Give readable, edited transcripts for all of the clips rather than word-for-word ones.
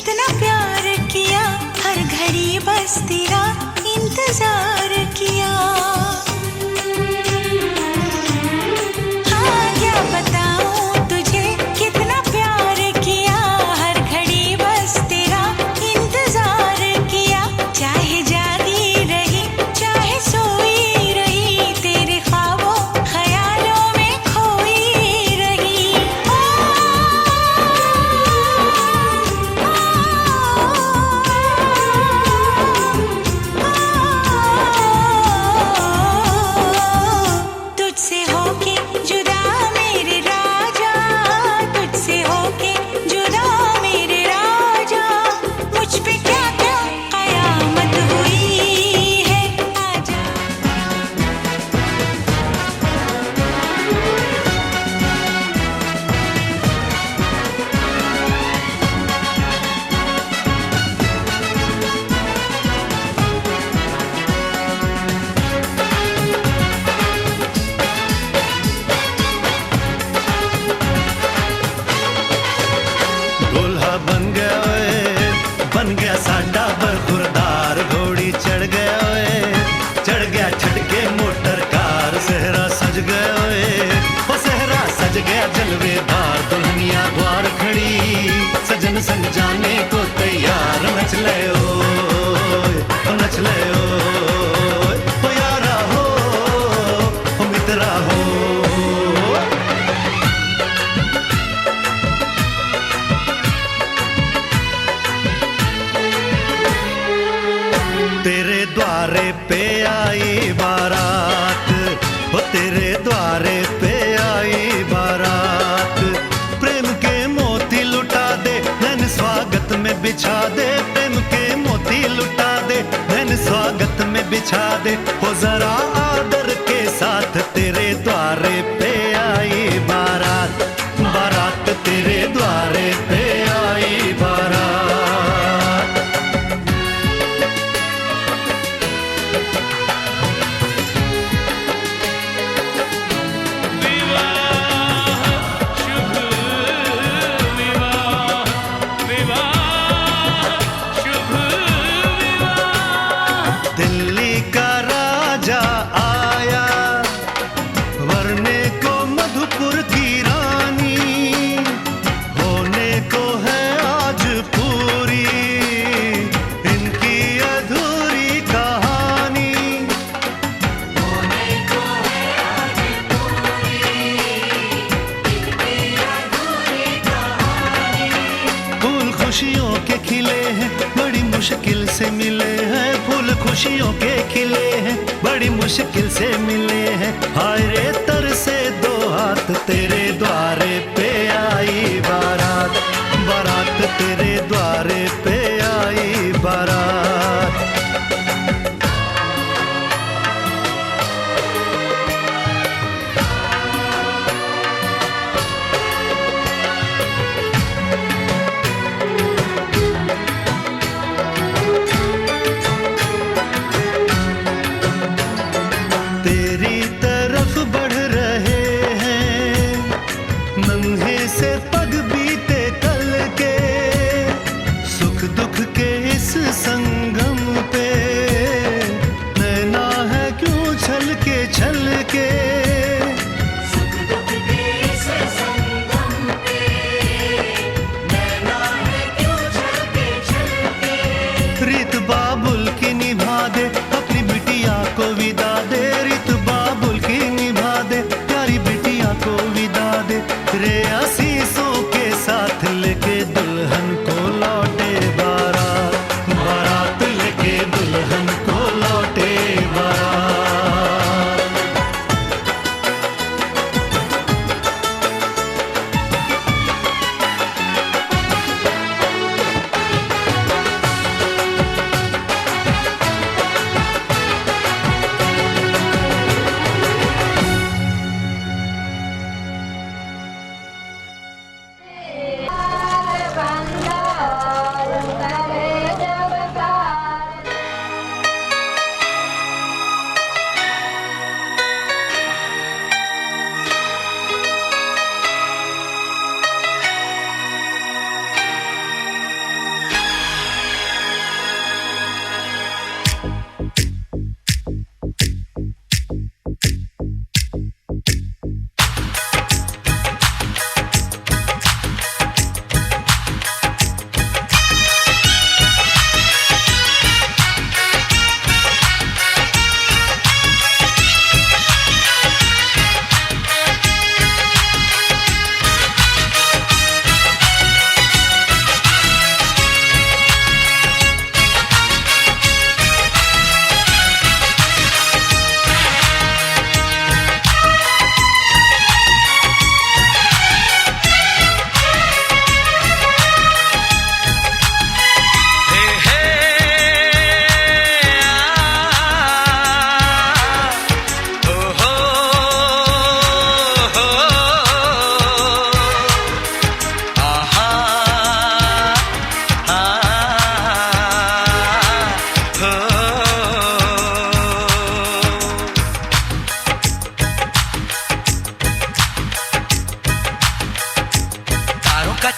कितना प्यार किया, हर घड़ी बस तेरा इंतजार किया। हाँ क्या बताऊं तुझे, कितना प्यार किया, हर घड़ी बस तेरा इंतजार किया। चाहे जागी रही चाहे सोई रही, तेरे ख्वाबों ख्यालों में खोई रही। तुझसे होके जुदा मेरे राजा, तुझसे होके जुदा मेरे राजा, मुझ पे क्या क्या कयामत हुई है। आजा दूल्हा बन गया साडा बरखुरदार, घोड़ी चढ़ गया ओए, चढ़ गया छटके मोटर कार। सेहरा सज गया ओए, ओ सेहरा सज गया जलवेदार, दुल्हनिया द्वार खड़ी, सजन संग जाने को तैयार। नच ले ओए, ओ नच ले ओए, ओ यारा हो, ओ मित्रा हो। तेरे द्वारे पे आई बारात, ओ तेरे द्वारे पे आई बारात। प्रेम के मोती लुटा दे, नैन स्वागत में बिछा दे, प्रेम के मोती लुटा दे, नैन स्वागत में बिछा दे। हो जरा आदर के साथ तेरे द्वारे पे आई बारात, बारात तेरे द्वारे पे आई बारात। दिल्ली का राजा आया, वरने को मधुपुर की रानी, होने को है आज पूरी इनकी अधूरी कहानी। होने को है आज पूरी इनकी अधूरी कहानी। फूल खुशियों के खिले हैं, बड़ी मुश्किल से मिले हैं, फूल खुशियों के खिले हैं, बड़ी मुश्किल से मिले हैं। हाय रे तर से दो हाथ, तेरे द्वारे पे आई बारात, बारात तेरे द्वारे पे आई बारात। तेरी तरफ बढ़ रहे हैं नन्हे से पग बीते कल के, सुख दुख के इस संगम पे नैना है क्यों छल के। सुख दुख के इस संगम पे नैना है क्यों छल के। रीत बाबुल की निभा दे, अपनी बिटिया को विदा दे, रीत बाबुल की निभा दे, प्यारी बिटिया को विदा दे। रे आशीषों के साथ लेके दुल्हन को लौटे बारात, बारात लेके दुल्हन को लौटे बारात।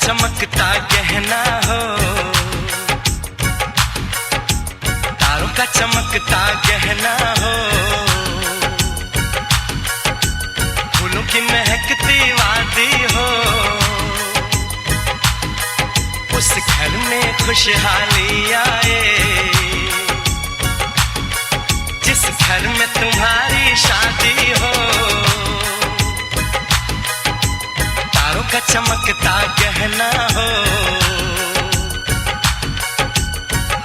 चमकता गहना हो, तारों का चमकता गहना हो, फूलों की महकती वादी हो, उस घर में खुशहाली आए जिस घर में तुम्हारी शादी हो। तारों का चमकता गहना हो,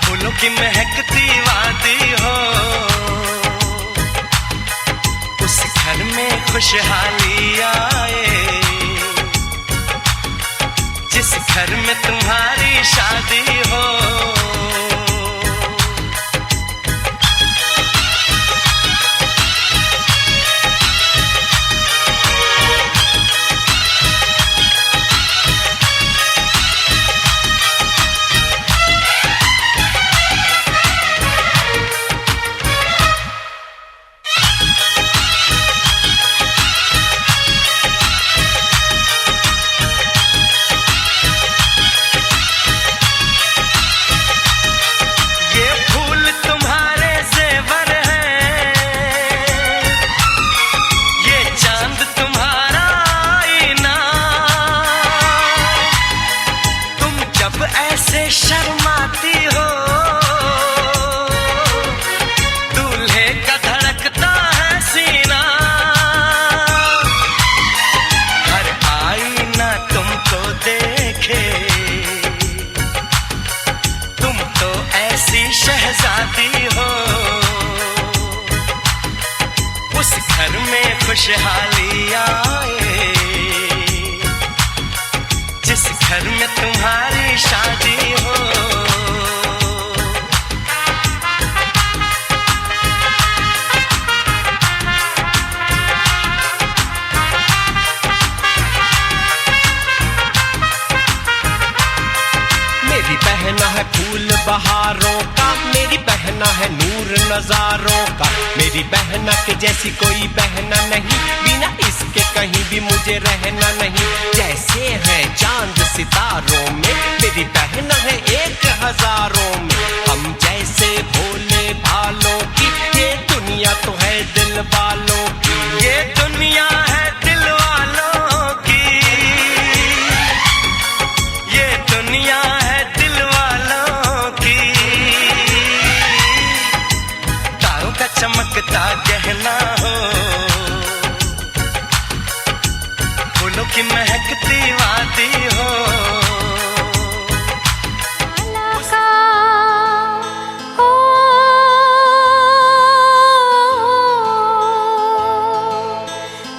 फूलों की महकती वादी हो, उस घर में खुशहाली आए जिस घर में तुम्हारी शादी हो। शर्माती हो, दूल्हे का धड़कता है सीना, हर आईना तुमको देखे, तुम तो ऐसी शहजादी हो, उस घर में खुशहाली आए जिस घर में तुम्हारी शादी हो। मेरी बहना है फूल बहारों का, मेरी बहना है नूर नजारों का, मेरी बहना के जैसी कोई बहना नहीं, बिना इसके कहीं भी मुझे रहना नहीं। जैसे है चांद सितारों में, मेरी बहना है एक हजारों में, हम जैसे भोले भालों की, ये दुनिया तो है दिल वालों की, ये दुनिया है दिल वालों की, ये दुनिया है दिल वालों की। तारों का चमकता गहना हो, फूलों की महकती वादी हो,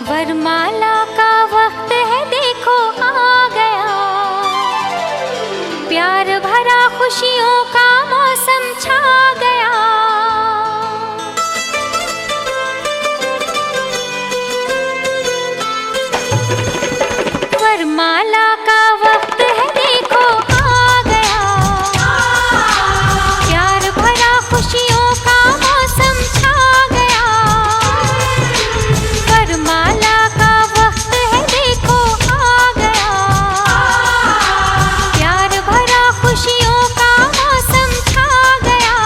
वरमाला का वक्त है देखो आ गया, प्यार भरा खुशियों का मौसम छा गया। वरमाला का वक्त है देखो आ गया, प्यार भरा खुशियों का मौसम छा गया। वरमाला का वक्त है देखो आ गया, प्यार भरा खुशियों का मौसम छा गया।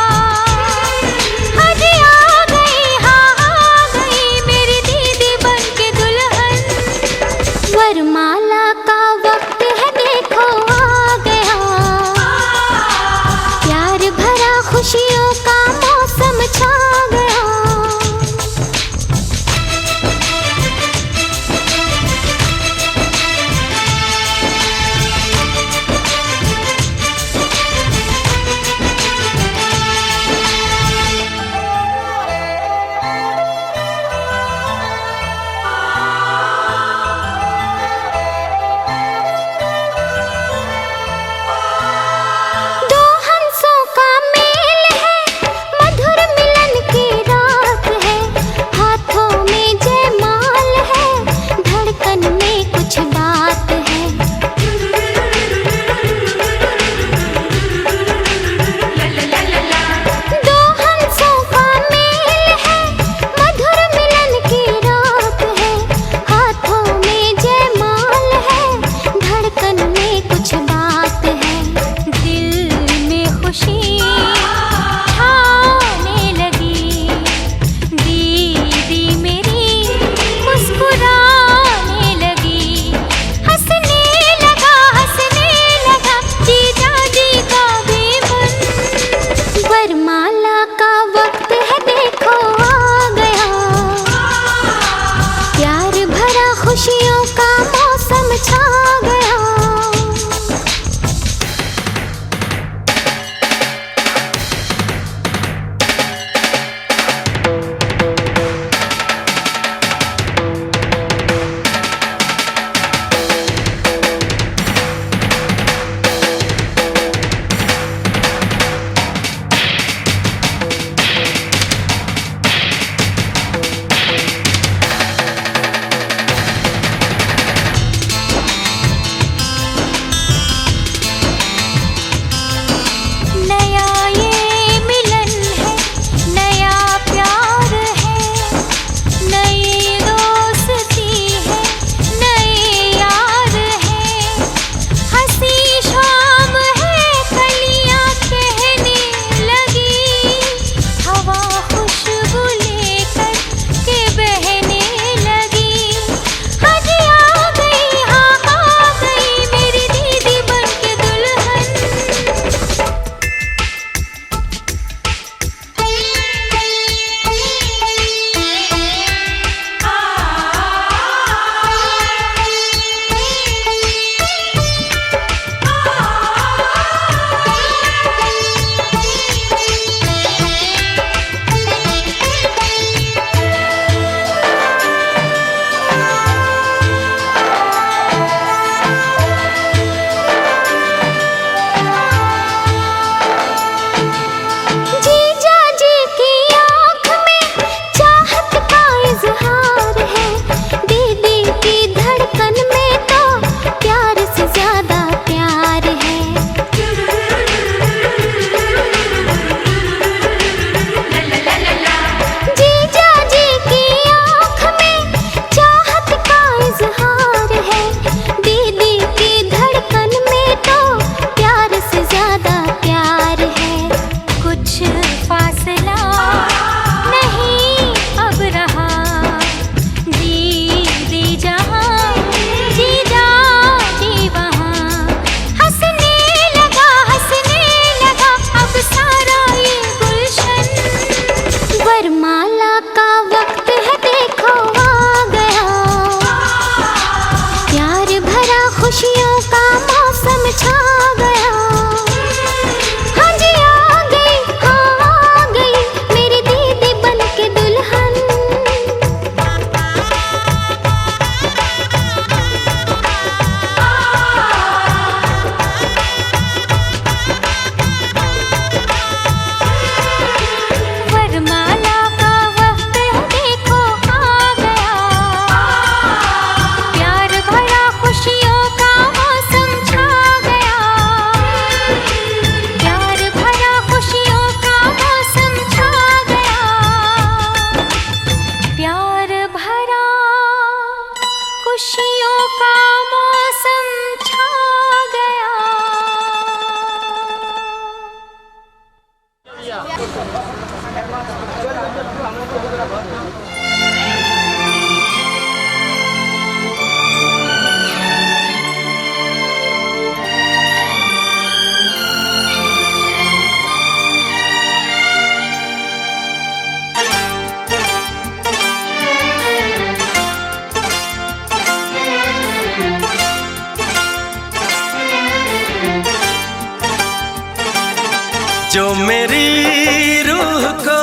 जो मेरी रूह को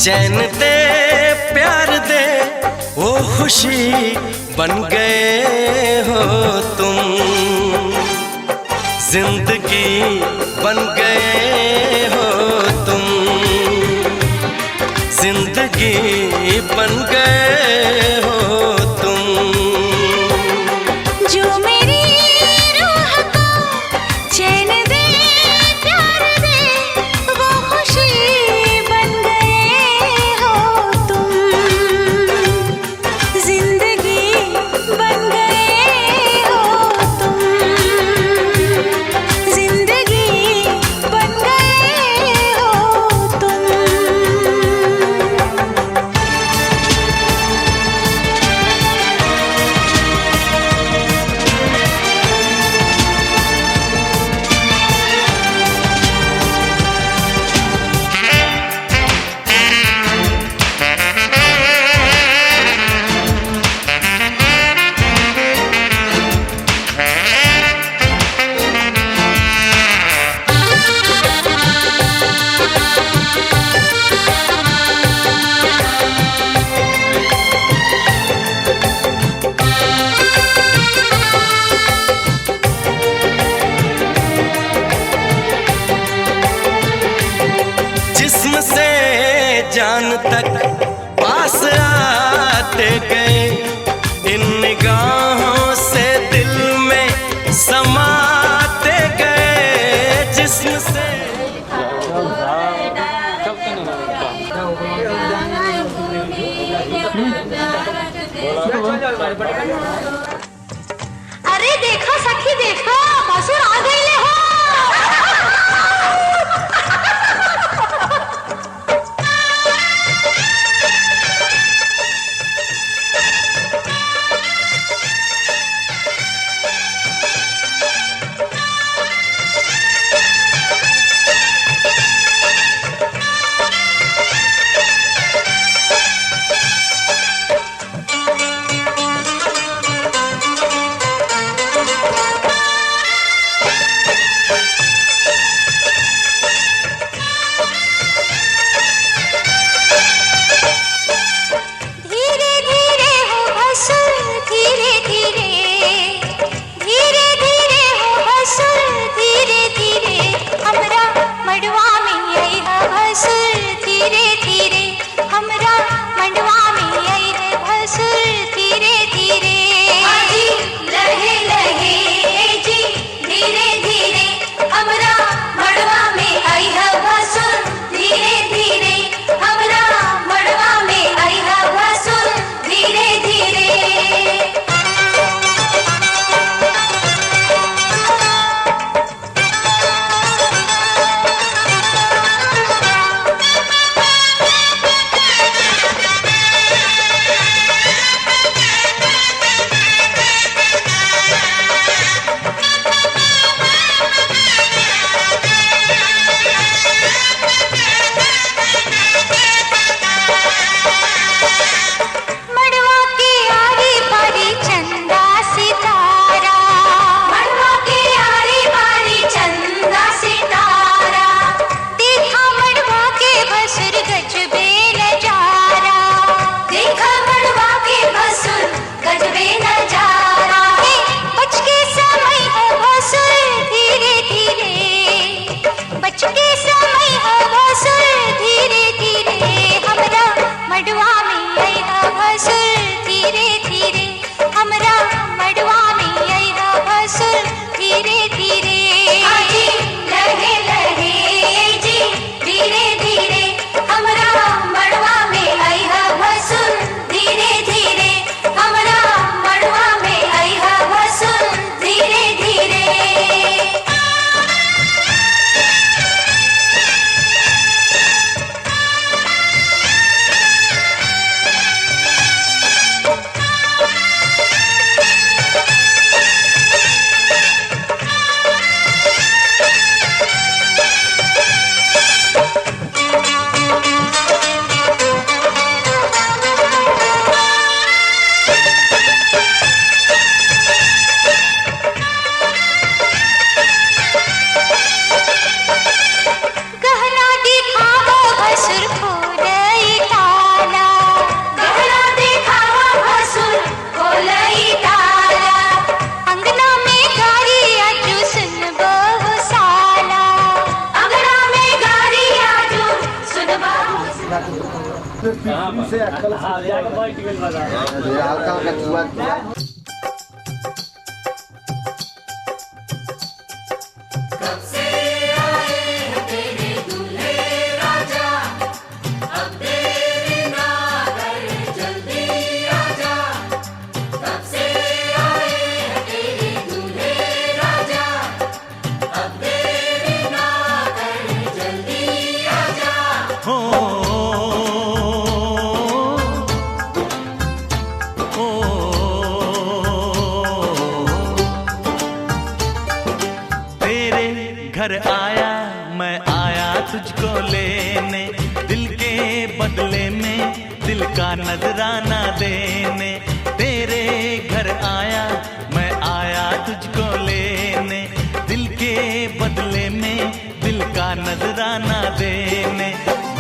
चैन दे प्यार दे वो खुशी बन गए हो तुम, जिंदगी बन गए हो तुम, जिंदगी बन गए हो तुम। जो मेरी रूह को चैन दे प्यार दे वो खुशी बन गए हो तुम, जिंदगी बन गए हो तुम, जिंदगी बन गए हो तुम। जिस्म से जान तक पास आते गए, इन निगाहों से दिल में समाते गए। जिस्म से अरे देखो सखी देखो, भसुर आ गईले हो। से अक्कल घर आया मैं आया तुझको लेने, दिल के बदले में दिल का नजराना देने। तेरे घर आया मैं आया तुझको लेने, दिल के बदले में दिल का नजराना देने।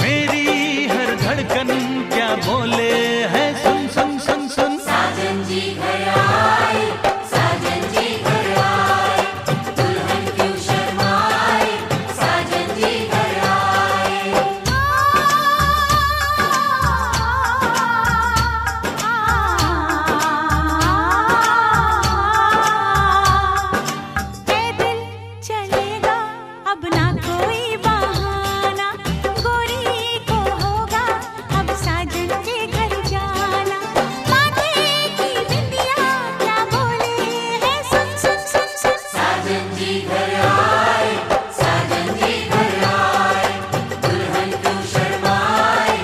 मेरी हर धड़कन क्या बोले है सुन सुन सुन सुन। साजन जी घर आए, साजन जी घर आए, दुल्हन क्यों शर्माए, साजन जी घर आए। पैदल चलेगा अब ना कोई बहाना, गोरी को होगा अब साजन के घर जाना। माथे की बिंदिया क्या बोले है सुन सुन सुन सुन। साजन जी घर आए, साजन जी घर आए, दुल्हन क्यों शर्माए,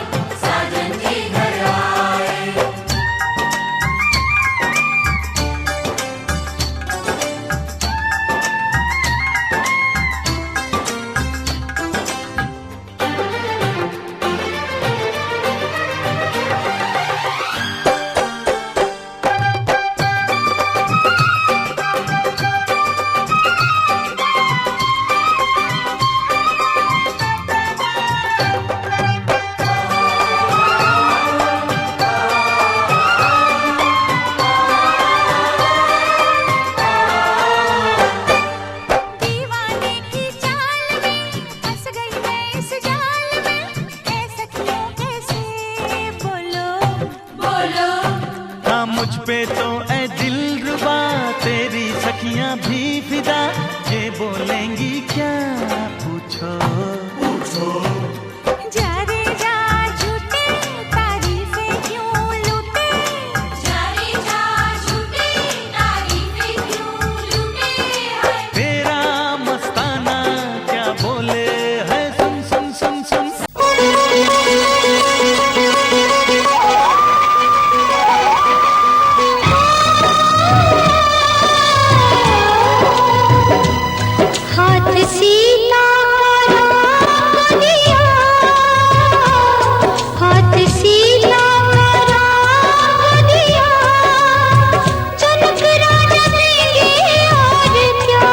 साजन जी घर आए। दीवाने की चाल में फंस गई मैं इस जाल में, ऐ सखियों कैसे बोलो बोलो हाँ मुझ पे तो ऐ दिलरुबा तेरी सखियां भी फिदा, ये बोलेंगी क्या पूछो। जा रे जा झूठे तारीफें क्यों लूटे, जारी जा झूठी तारीफें क्यों लूटे हैं। तेरा मस्ताना क्या बोले है सुन सुन सुन सुन। हाथ सीता का दिया, हाथ सीता का दिया, जनक राजा देंगे और क्या।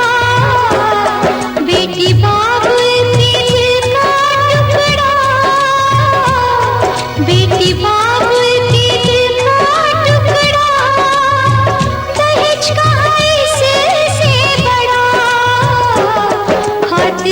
बेटी बाबू की दिल का टुकड़ा, बेटी बाबू की दिल का टुकड़ा, दहेज का इससे बड़ा। हाथ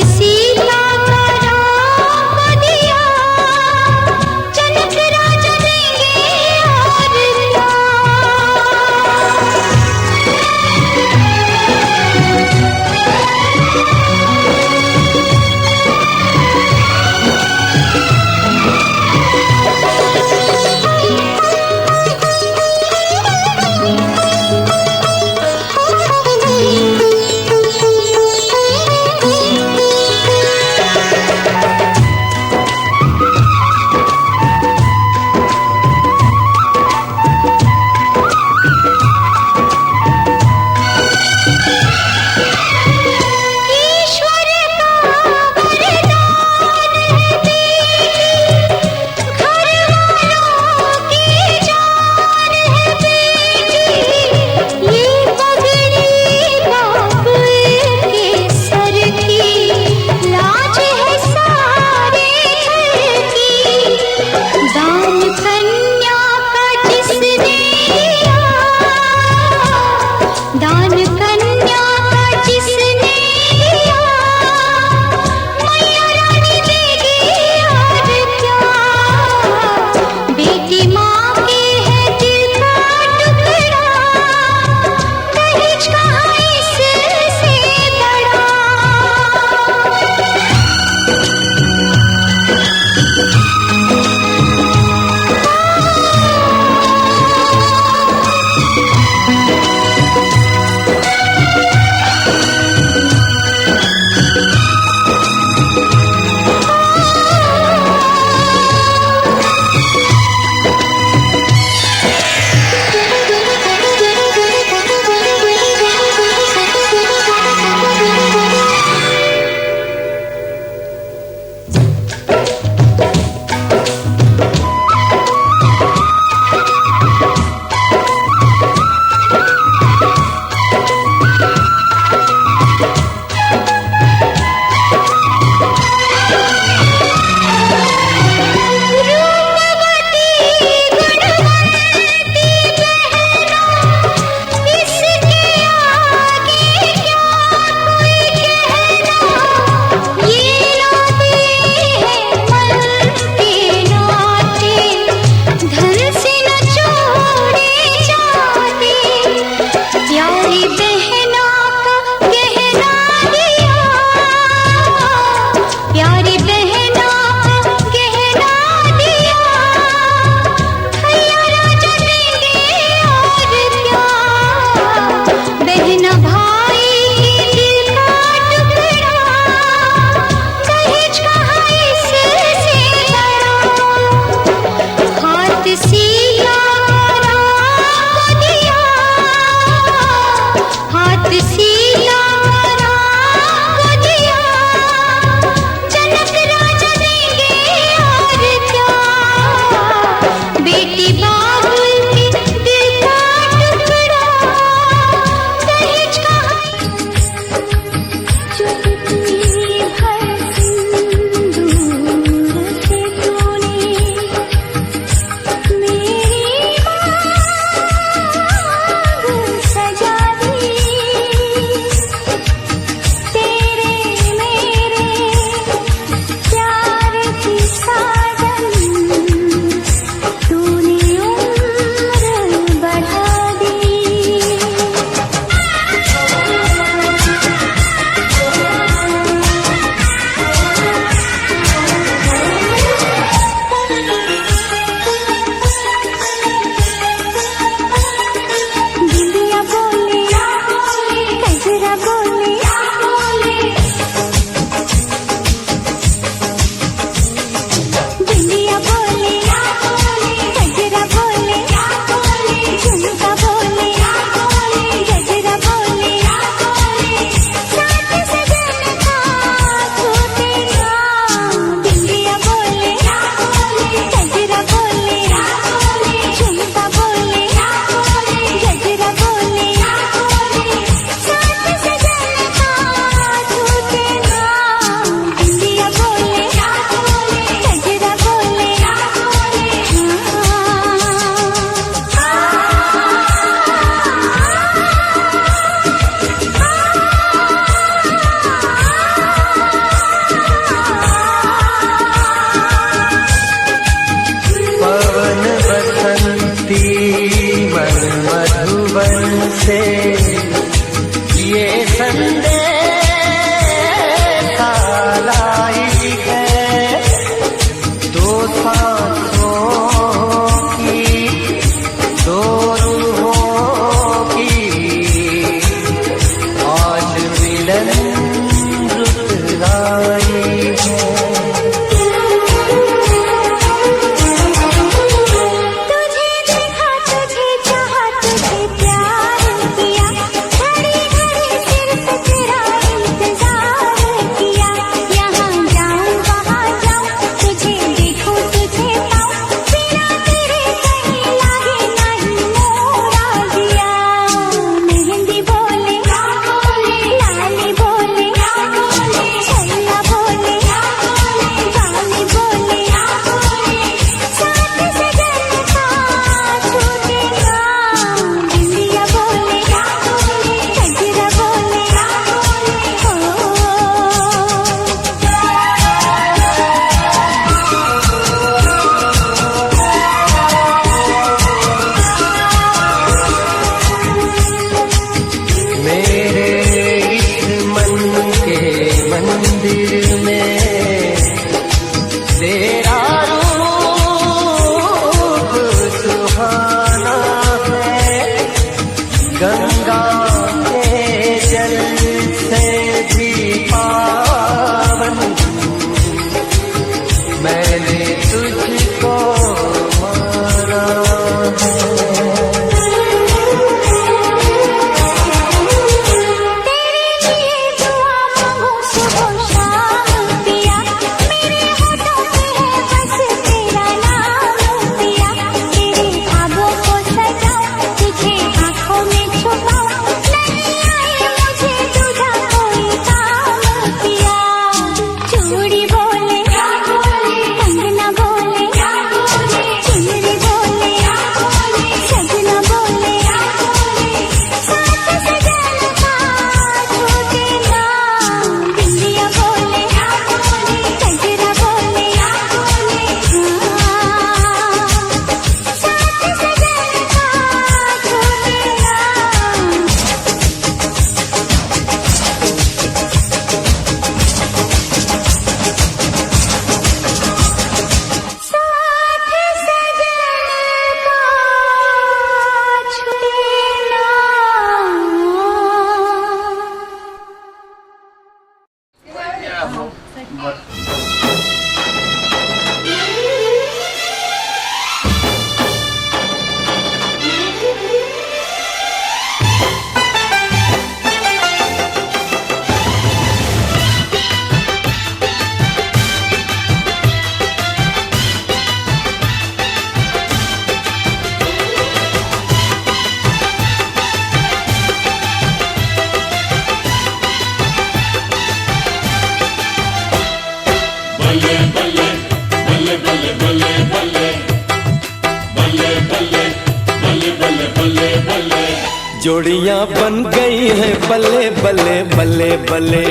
जोड़ियां बन गई हैं बल्ले बल्ले बल्ले बल्ले,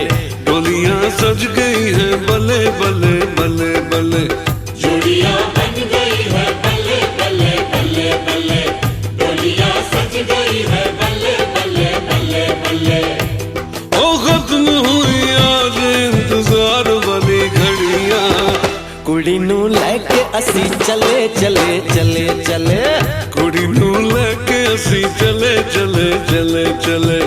डोलियां सज गई है बल्ले बल्ले बल्ले बल्ले। जोड़ियां बन गई है बल्ले बल्ले बल्ले बल्ले, डोलियां सज गई है बल्ले बल्ले बल्ले बल्ले। ओ खत्म हुई आज इंतजार वाली घड़ियां, कुड़ी नू लेके असी चले चले चले चले, कुड़ी नू लेके असी चले चले चले चले।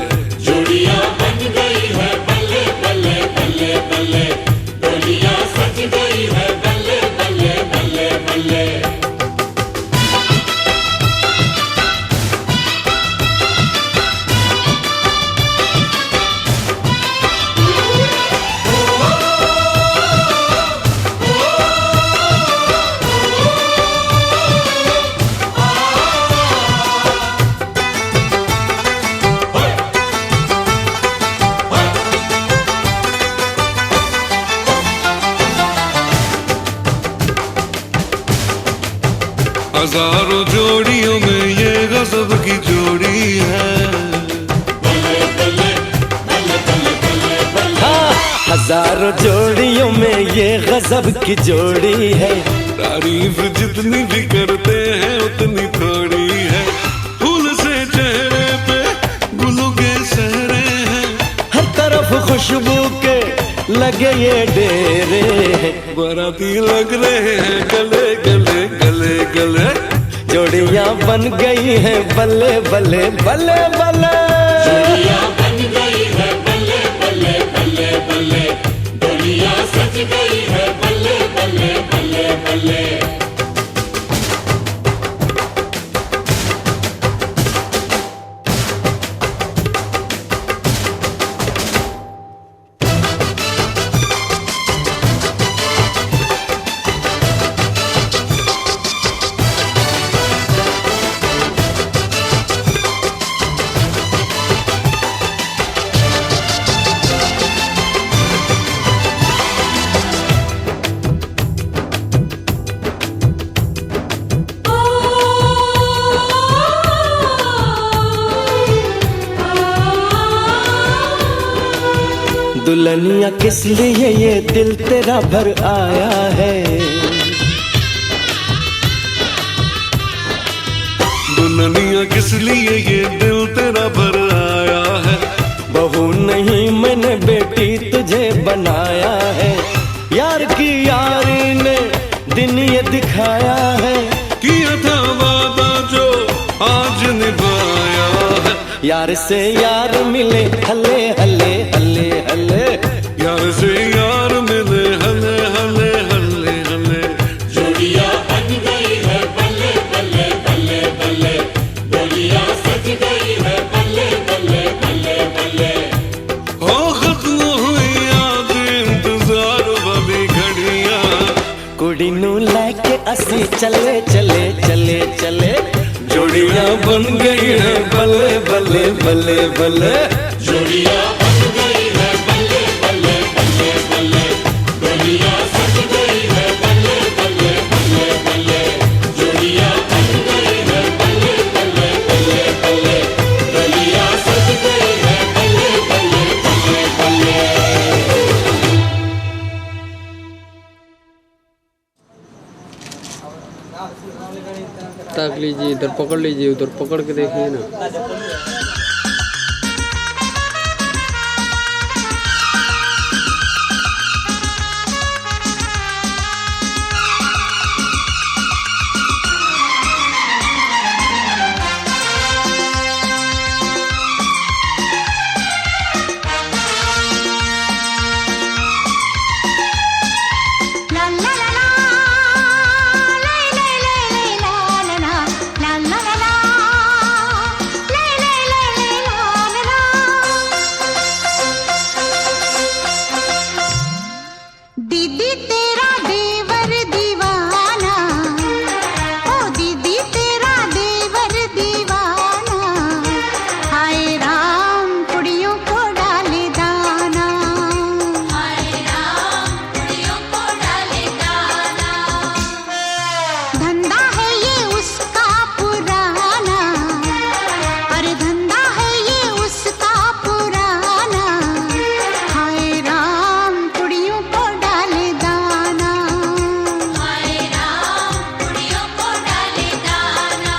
जोड़ियां बन गई है बल्ले बल्ले बल्ले बल्ले, डोलियां सज गई है बल्ले बल्ले बल्ले बल्ले। हजारों जोड़ियों में ये गजब की जोड़ी है। हाँ, हजारों जोड़ियों में ये गजब की जोड़ी है। तारीफ जितनी भी करते हैं उतनी थोड़ी है। फूल से चेहरे पे गुलों के सहरे हैं, हर तरफ खुशबू के लगे ये डेरे हैं। बाराती लग रहे हैं गले गले गले गले। जोड़ियां बन गई हैं बल्ले बल्ले बल्ले बल्ले। जोड़ियां बन गई है बल्ले बल्ले बल्ले बल्ले, डोलियां सज गई है बल्ले बल्ले बल्ले बल्ले। दुल्हनिया किस लिए ये दिल तेरा भर आया है। दुल्हनिया किस लिए ये दिल तेरा भर आया है। बहू नहीं मैंने बेटी तुझे बनाया है। यार की यारी ने दिन ये दिखाया है। किया था वादा जो आज निभाया है। यार से यार मिले हले हले हले हले। यार से यार मिले हले हले हले हले। जोड़ियां बन गई है बल्ले बल्ले बल्ले बल्ले, डोलियां सज गई है बल्ले बल्ले बल्ले बल्ले। हो खत्म हुई आज इंतजार वाली घड़ियां, कुड़ी नू लेके असी चले चले चले चले। जोड़ियां बन गई है बल्ले बल्ले बल्ले बल्ले। जोड़ियां बन गई है बल्ले बल्ले बल्ले बल्ले, डोलियां सज गई है बल्ले बल्ले बल्ले बल्ले। जोड़ियां बन गई है बल्ले बल्ले बल्ले बल्ले, डोलियां सज गई है बल्ले बल्ले बल्ले बल्ले। ताक लीजिए, इधर पकड़ लीजिए, उधर पकड़ के देखिए ना। दीदी तेरा देवर दीवाना, ओ दीदी तेरा देवर दीवाना, हाय राम कुड़ियों को डाले दाना, हाय राम कुड़ियों को डाले दाना। धंधा है ये उसका पुराना, अरे धंधा है ये उसका पुराना, हाय राम कुड़ियों को डाले दाना, हाय राम कुड़ियों को डाले दाना।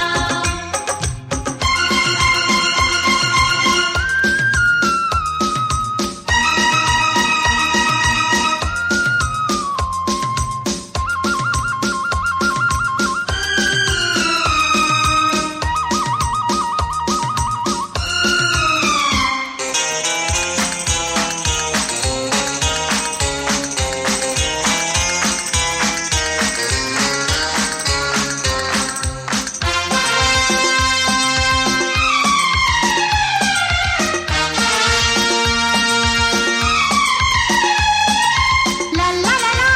ला ला ला ला,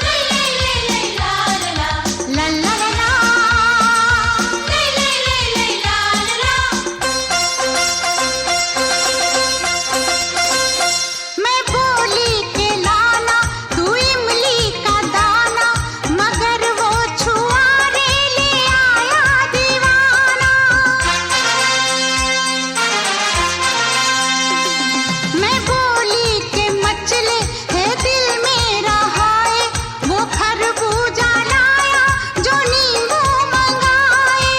ले ले ले ले ला ला ला, ला ला ला ला, ले ले ले ले ला ला ला। मैं बोली के लाना तू इमली का दाना, मगर वो छुआरे ले आया दीवाना। मैं बोली के मचले है दिल मेरा हाय, वो खरबूजा लाया जो नींबू मंगाए।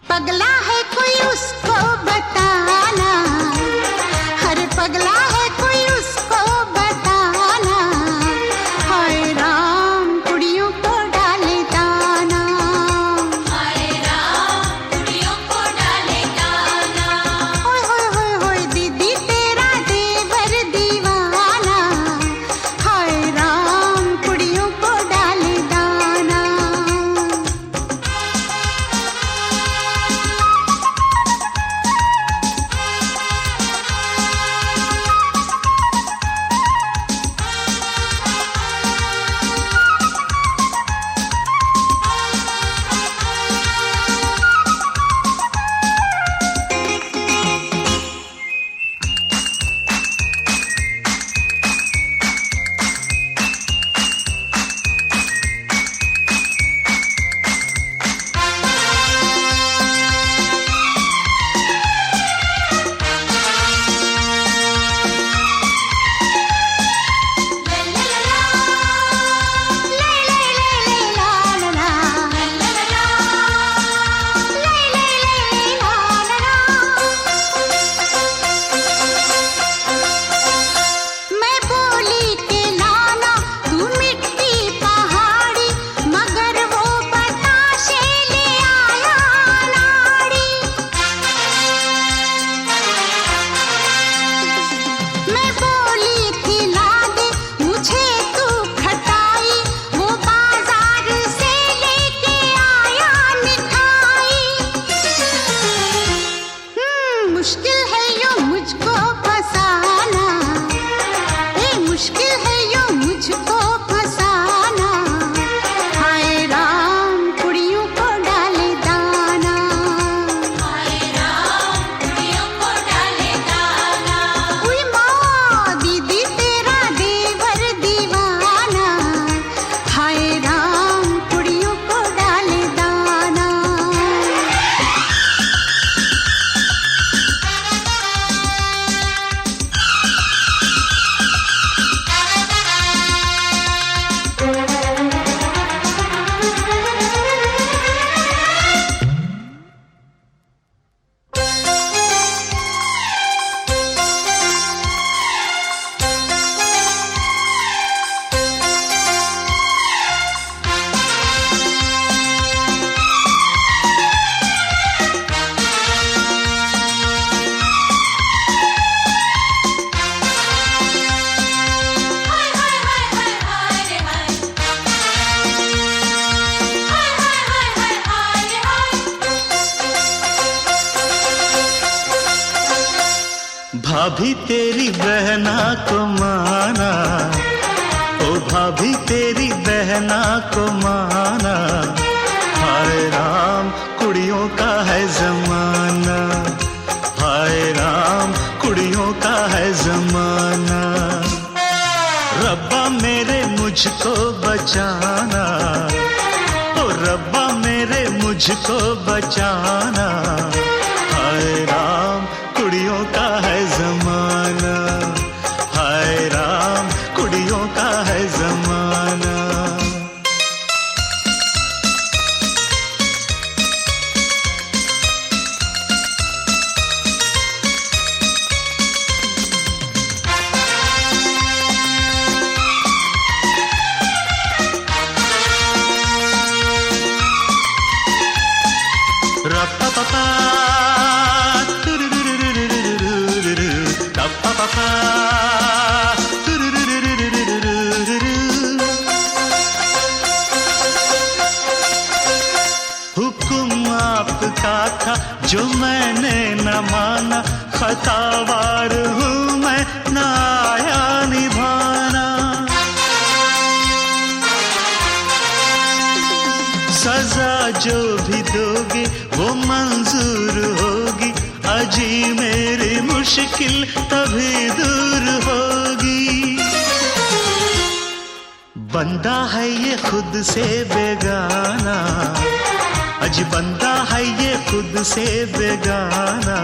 पगला है कोई उसको बताना, हर पगला है कोई उसको बताना, हाय राम कुड़ियों को डाले दाना, हाय राम कुड़ियों को डाले दाना। होय होय होय होय दीदी तेरा देवर दीवाना, हाय राम कुड़ियों को डाले दाना। भाभी तेरी बहना को माना, ओ भाभी तेरी बहना को माना। हाय राम कुड़ियों का है जमाना, हाय राम कुड़ियों का है जमाना। रब्बा मेरे मुझको बचाना, ओ रब्बा मेरे मुझको बचाना। हाय राम कुड़ियों का है जमाना, हाय राम कुड़ियों का है जमाना। हुक्म आपका था जो मैंने न माना, खतावार हूँ मैं न आया निभाना। सजा जो भी दोगे वो मंजूर होगी, अजी मेरी मुश्किल तभी दूर होगी। बंदा है ये खुद से बेगाना, अजी बंदा है ये खुद से बेगाना।